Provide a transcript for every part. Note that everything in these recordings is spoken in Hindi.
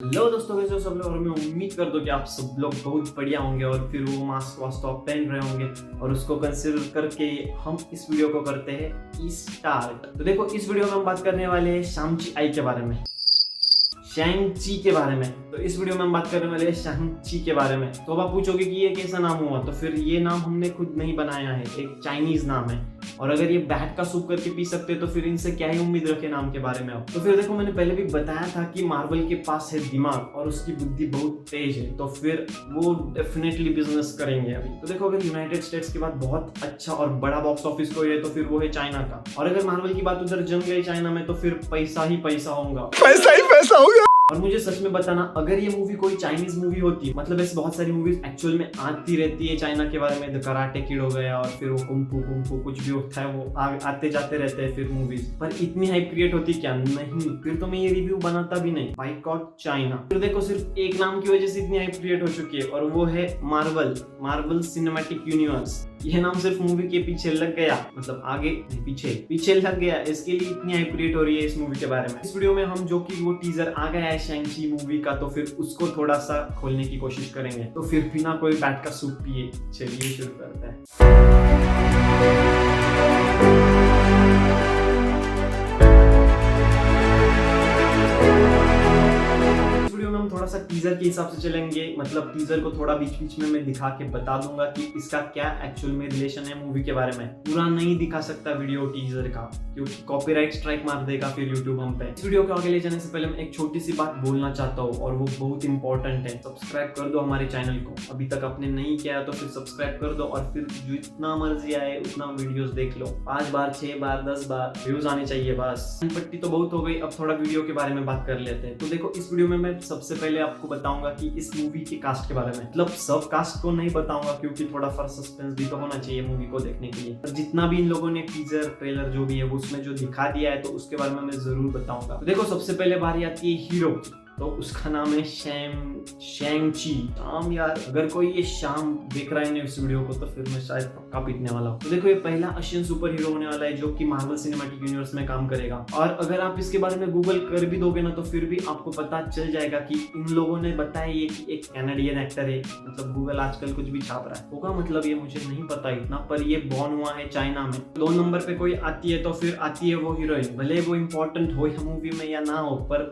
हेलो दोस्तों, कैसे हो सब लोग। और मैं उम्मीद कर दो कि आप सब लोग बहुत बढ़िया होंगे और फिर वो मास्क वास्क आप पहन रहे होंगे और उसको कंसिडर करके हम इस वीडियो को करते हैं स्टार्ट। तो देखो, इस वीडियो में हम बात करने वाले हैं शांची आई के बारे में, शैंग-ची के बारे में। तो इस वीडियो में हम बात करने वाले हैं शैंग-ची के बारे में। तो अब आप पूछोगे कि ये कैसा नाम हुआ, तो फिर ये नाम हमने खुद नहीं बनाया है, एक चाइनीज नाम है। और अगर ये बैट का सूप करके पी सकते हैं तो फिर इनसे क्या ही उम्मीद रखे नाम के बारे में। अब तो फिर देखो, मैंने पहले भी बताया था कि मार्वल के पास है दिमाग और उसकी बुद्धि बहुत तेज है, तो फिर वो डेफिनेटली बिजनेस करेंगे अभी। तो देखो, अगर यूनाइटेड स्टेट्स के बाद बहुत अच्छा और बड़ा बॉक्स ऑफिस कोई है तो फिर वो है चाइना का। और अगर मार्वल की बात उधर जम गई चाइना में तो फिर पैसा ही पैसा होगा, पैसा ही पैसा होगा। और मुझे सच में बताना, अगर ये मूवी कोई चाइनीज मूवी होती, मतलब ऐसे बहुत सारी मूवीज एक्चुअल में आती रहती है चाइना के बारे में, द कराटे किड हो गया और फिर वो कुंफू कुछ भी होता है, वो आते जाते रहते हैं फिर मूवीज, पर इतनी हाइप क्रिएट होती क्या? नहीं, फिर तो मैं ये रिव्यू बनाता भी नहीं। Boycott China. फिर देखो, सिर्फ एक नाम की वजह से इतनी हाइप क्रिएट हो चुकी है और वो है मार्वल सिनेमैटिक यूनिवर्स। यह नाम सिर्फ मूवी के पीछे लग गया, मतलब आगे पीछे लग गया, इसके लिए इतनी हाइप क्रिएट हो रही है इस मूवी के बारे में। इस वीडियो में हम जो कि वो टीजर आ गया है शैंग-ची मूवी का, तो फिर उसको थोड़ा सा खोलने की कोशिश करेंगे। तो फिर बिना कोई बैट का सूप पिए चलिए शुरू करते हैं। हम थोड़ा सा टीजर के हिसाब से चलेंगे, मतलब टीजर को थोड़ा बीच बीच में मैं दिखा के बता दूंगा कि इसका क्या एक्चुअल में रिलेशन है मूवी के बारे में। पूरा नहीं दिखा सकता वीडियो टीजर का, क्योंकि कॉपीराइट स्ट्राइक मार देगा फिर यूट्यूब हम पे। इस वीडियो को आगे ले जाने से पहले मैं एक छोटी सी बात बोलना चाहता हूँ और वो बहुत इंपॉर्टेंट है। सब्सक्राइब कर दो हमारे चैनल को, अभी तक आपने नहीं किया तो फिर सब्सक्राइब कर दो और फिर जितना मर्जी आए उतना वीडियोस देख लो, 5 बार 6 बार 10 बार व्यूज आने चाहिए बस। पट्टी तो बहुत हो गई, अब थोड़ा वीडियो के बारे में बात कर लेते हैं। तो देखो, इस वीडियो में मैं सबसे पहले आपको बताऊंगा कि इस मूवी के कास्ट के बारे में, मतलब सब कास्ट को नहीं बताऊंगा क्योंकि थोड़ा फर्स्ट सस्पेंस भी तो होना चाहिए मूवी को देखने के लिए। पर जितना भी इन लोगों ने टीजर ट्रेलर जो भी है उसमें जो दिखा दिया है तो उसके बारे में मैं जरूर बताऊंगा। तो देखो, सबसे पहले बारी आती है हीरो की, तो उसका नाम है शैंग-ची। शाम यार, अगर कोई ये शाम देख रहा है इस वीडियो को तो फिर मैं शायद पक्का पीटने वाला हूँ। तो देखो, ये पहला एशियन सुपर हीरो होने वाला है जो कि मार्वल सिनेमैटिक यूनिवर्स में काम करेगा। और अगर आप इसके बारे में गूगल कर भी दोगे ना तो फिर भी आपको पता चल जाएगा कि इन लोगों ने बताया ये कि एक कैनेडियन एक्टर है। मतलब गूगल आजकल कुछ भी छाप रहा है, होगा मतलब ये मुझे नहीं पता इतना, पर ये बॉर्न हुआ है चाइना में। 2 नंबर पे कोई आती है तो फिर आती है वो हीरोइन, भले वो इम्पोर्टेंट हो या मूवी में या ना हो, पर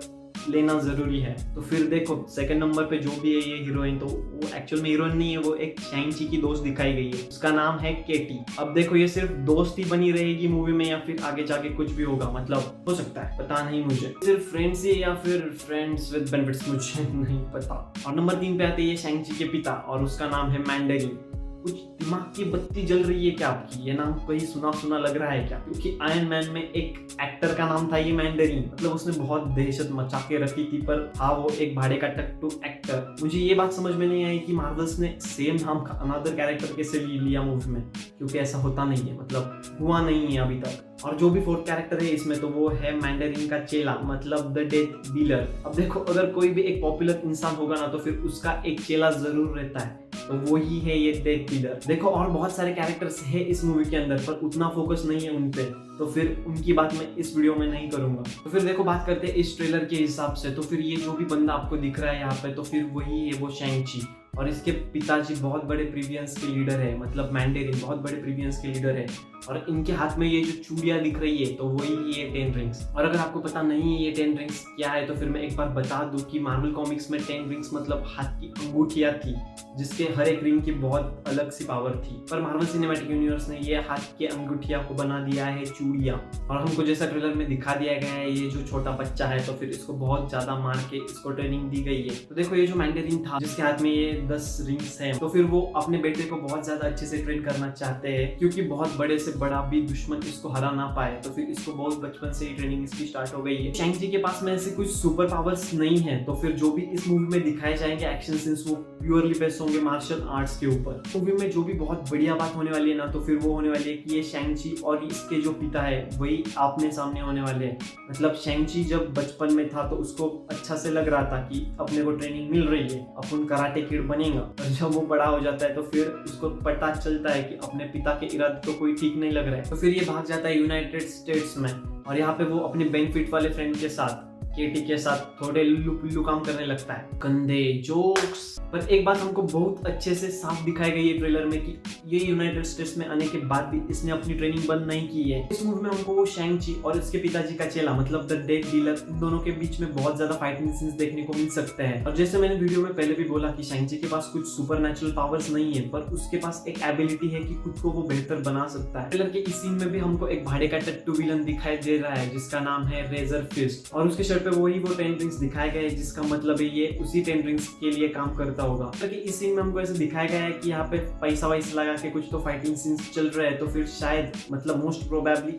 लेना जरूरी है। तो फिर देखो, सेकंड नंबर पे जो भी है ये हीरोइन, तो वो एक्चुअल में हीरोइन नहीं है, वो एक शैंग-ची की दोस्त दिखाई गई है, उसका नाम है केटी। अब देखो, ये सिर्फ दोस्त ही बनी रहेगी मूवी में या फिर आगे जाके कुछ भी होगा, मतलब हो सकता है, पता नहीं मुझे, सिर्फ फ्रेंड्स ही या फिर फ्रेंड्स विद बेनिफिट्स, मुझे नहीं पता। और नंबर 3 पे आते हैं शैंग-ची के पिता और उसका नाम है मैंडेरिन। कुछ दिमाग की बत्ती जल रही है क्या आपकी? ये नाम कहीं सुना सुना लग रहा है क्या? क्योंकि आयरन मैन में एक एक्टर का नाम था ये मैंडेरिन, मतलब उसने बहुत दहशत मचा के रखी थी, पर था वो एक भाड़े का टट्टू एक्टर। मुझे ये बात समझ में नहीं आई कि मार्वल्स ने सेम नाम का अनदर कैरेक्टर कैसे लिया मूवी में, क्योंकि ऐसा होता नहीं है, मतलब हुआ नहीं है अभी तक। और जो भी 4th कैरेक्टर है इसमें तो वो है मैंडेरिन का चेला, मतलब द डेथ डीलर। अब देखो, अगर कोई भी एक पॉपुलर इंसान होगा ना तो फिर उसका एक चेला जरूर रहता है, तो वो ही है ये डेथ डीलर। देखो, और बहुत सारे कैरेक्टर्स है इस मूवी के अंदर, पर उतना फोकस नहीं है उन पे, तो फिर उनकी बात मैं इस वीडियो में नहीं करूंगा। तो फिर देखो, बात करते हैं इस ट्रेलर के हिसाब से, तो फिर ये जो भी बंदा आपको दिख रहा है यहाँ पे, तो फिर वही है वो शैंग-ची। और इसके पिताजी बहुत बड़े प्रीवियंस के लीडर है, मतलब मैंडेरिन बहुत बड़े प्रीवियंस के लीडर है। और इनके हाथ में ये जो चूड़ियां दिख रही है तो वही ये 10 रिंग्स। और अगर आपको पता नहीं है ये 10 रिंग्स क्या है तो फिर मैं एक बार बता दूं कि मार्वल कॉमिक्स में 10 रिंग्स मतलब हाथ की अंगूठियां थी, जिसके हर एक रिंग की बहुत अलग सी पावर थी। पर मार्वल सिनेमैटिक यूनिवर्स ने ये हाथ के अंगूठियां को बना दिया है चूड़ियां। और हमको जैसा ट्रेलर में दिखा दिया गया है, ये जो छोटा बच्चा है तो फिर इसको बहुत ज्यादा मार के इसको ट्रेनिंग दी गई है। तो देखो, ये जो मैंडेरिन था जिसके हाथ में ये 10 रिंग्स है, तो फिर वो अपने बेटे को बहुत ज्यादा अच्छे से ट्रेन करना चाहते हैं, क्योंकि बहुत बड़े से बड़ा भी दुश्मन इसको हरा ना पाए, तो फिर इसको बहुत बचपन से ही ट्रेनिंग इसकी स्टार्ट हो गई है। शैंग-ची के पास में ऐसे कुछ सुपर पावर्स नहीं है, तो फिर जो भी इस मूवी में दिखाए जाएंगे एक्शन सीन्स वो प्योरली बेस्ड होंगे मार्शल आर्ट्स के ऊपर। मूवी में जो भी बहुत बढ़िया बात होने वाली है ना, तो फिर वो होने वाली है कि ये शैंग-ची और इसके जो पिता है वही आमने सामने होने वाले हैं। मतलब शैंग-ची जब बचपन में था तो उसको अच्छा से लग रहा था कि अपने को ट्रेनिंग मिल रही है, अपन कराटे किड बनेगा। और जब वो बड़ा हो जाता है तो फिर उसको पता चलता है कि अपने पिता के इरादे तो कोई ठीक नहीं लग रहा है, तो फिर ये भाग जाता है यूनाइटेड स्टेट्स में और यहाँ पे वो अपने बेनिफिट वाले फ्रेंड के साथ केटी के साथ थोड़े लुल्लू पुल्लू काम करने लगता है, गंदे जोक्स। पर एक बात हमको बहुत अच्छे से साफ दिखाई गई है ट्रेलर में कि ये यूनाइटेड स्टेट्स में आने के बाद भी इसने अपनी ट्रेनिंग बंद नहीं की है। इस मूवी में हमको वो शैंग-ची और इसके पिताजी का चेला मतलब द डेथ डीलर, इन दोनों के बीच में बहुत ज्यादा फाइटिंग सीन्स देखने को मिल सकते हैं। और जैसे मैंने वीडियो में पहले भी बोला कि शैंग-ची के पास कुछ सुपरनैचुरल पावर्स नहीं है, पर उसके पास एक एबिलिटी है कि खुद को वो बेहतर बना सकता है। ट्रेलर के इस सीन में भी हमको एक भाड़े का टट्टू विलन दिखाई दे रहा है जिसका नाम है रेजर फिस्ट, और उसके शर्ट पे वही वो 10 रिंग्स दिखाए गए हैं, जिसका मतलब है ये उसी 10 रिंग्स के लिए काम करता होगा। क्योंकि इस सीन में हमको ऐसे दिखाया गया है कि यहाँ पे पैसा वैसा लगा के कुछ तो फाइटिंग सीन्स चल रहे हैं, तो फिर शायद मतलब मोस्ट प्रोबेबली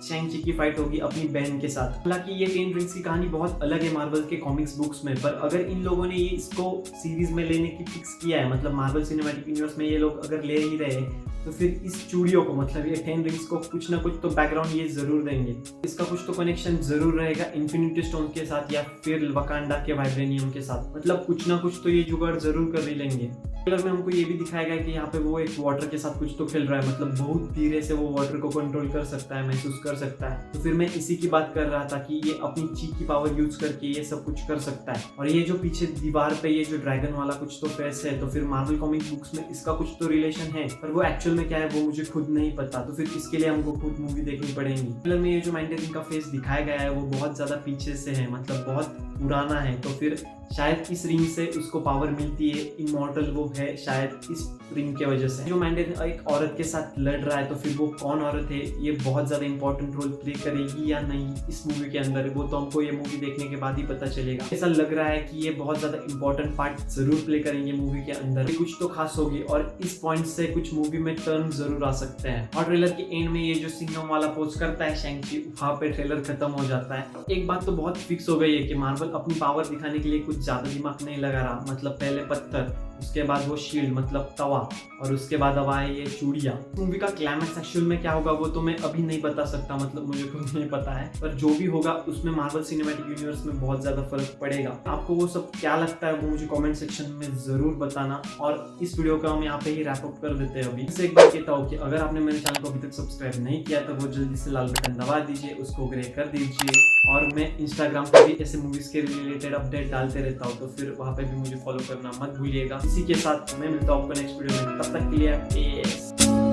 शैंग-ची की फाइट होगी अपनी बहन के साथ। हालांकि ये 10 रिंग्स की कहानी बहुत अलग है मार्वल के कॉमिक्स बुक्स में, पर अगर इन लोगों ने ये इसको सीरीज में लेने की फिक्स किया है, मतलब मार्वल सिनेमैटिक यूनिवर्स में ये लोग अगर ले ही रहे हैं, तो फिर इस चूड़ियों को मतलब ये 10 रिंग्स को कुछ ना कुछ तो बैकग्राउंड ये जरूर देंगे। इसका कुछ तो कनेक्शन जरूर रहेगा इन्फिनिटी स्टोन के साथ या फिर वकांडा के वाइब्रेनियम के साथ, मतलब कुछ ना कुछ तो ये जुगाड़ जरूर कर ही लेंगे। ट्रेलर में हमको ये भी दिखाया गया कि यहाँ पे वो एक वाटर के साथ कुछ तो खेल रहा है, मतलब बहुत धीरे से वो वाटर को कंट्रोल कर सकता है, महसूस कर सकता है। तो फिर मैं इसी की बात कर रहा था कि ये अपनी ची की पावर यूज करके ये सब कुछ कर सकता है। और ये जो पीछे दीवार पे ये जो ड्रैगन वाला कुछ तो फेस है, तो फिर मार्वल कॉमिक बुक्स में इसका कुछ तो रिलेशन है, पर वो एक्चुअल में क्या है वो मुझे खुद नहीं पता, तो फिर इसके लिए हमको खुद मूवी देखनी पड़ेगी। ट्रेलर में ये जो मैंडेरिन का फेस दिखाया गया है वो बहुत ज्यादा पीछे से है, मतलब बहुत पुराना है, तो फिर शायद इस रिंग से उसको पावर मिलती है, इमॉर्टल वो है शायद इस रिंग के वजह से। जो मैंडेरिन एक औरत के साथ लड़ रहा है, तो फिर वो कौन औरत है, ये बहुत ज्यादा इंपॉर्टेंट रोल प्ले करेगी या नहीं इस मूवी के अंदर, वो तो हमको ये मूवी देखने के बाद ही पता चलेगा। ऐसा लग रहा है कि ये बहुत ज्यादा इंपॉर्टेंट पार्ट जरूर प्ले करेंगे मूवी के अंदर, कुछ तो खास होगी और इस पॉइंट से कुछ मूवी में टर्न जरूर आ सकते हैं। और ट्रेलर के एंड में ये जो सिंघम वाला पोज करता है शैंग-ची, वहां पे ट्रेलर खत्म हो जाता है। एक बात तो बहुत फिक्स हो गई है कि मार्वल अपनी पावर दिखाने के लिए कुछ ज्यादा दिमाग नहीं लगा रहा, मतलब पहले पत्थर, उसके बाद वो शील्ड मतलब तवा, और उसके बाद अब आए ये चूड़ियां। मूवी का क्लाइमैक्स एक्चुअल में क्या होगा वो तो मैं अभी नहीं बता सकता, मतलब मुझे खुद नहीं पता है, पर जो भी होगा उसमें मार्वल सिनेमैटिक यूनिवर्स में बहुत ज्यादा फर्क पड़ेगा। आपको वो सब क्या लगता है वो मुझे कमेंट सेक्शन में जरूर बताना, और इस वीडियो को हम यहाँ पे ही रैप अप कर देते हैं। अभी से एक बार कहता हूँ कि अगर आपने मेरे चैनल को अभी तक सब्सक्राइब नहीं किया तो वो जल्दी से लाल बटन दबा दीजिए, उसको ग्रे कर दीजिए, और मैं इंस्टाग्राम पे भी ऐसे मूवीज के रिलेटेड अपडेट डालते रहता हूँ, तो फिर वहाँ पे भी मुझे फॉलो करना मत भूलिएगा। इसी के साथ मैं मिलता हूँ आपको नेक्स्ट वीडियो में, तब तक के लिए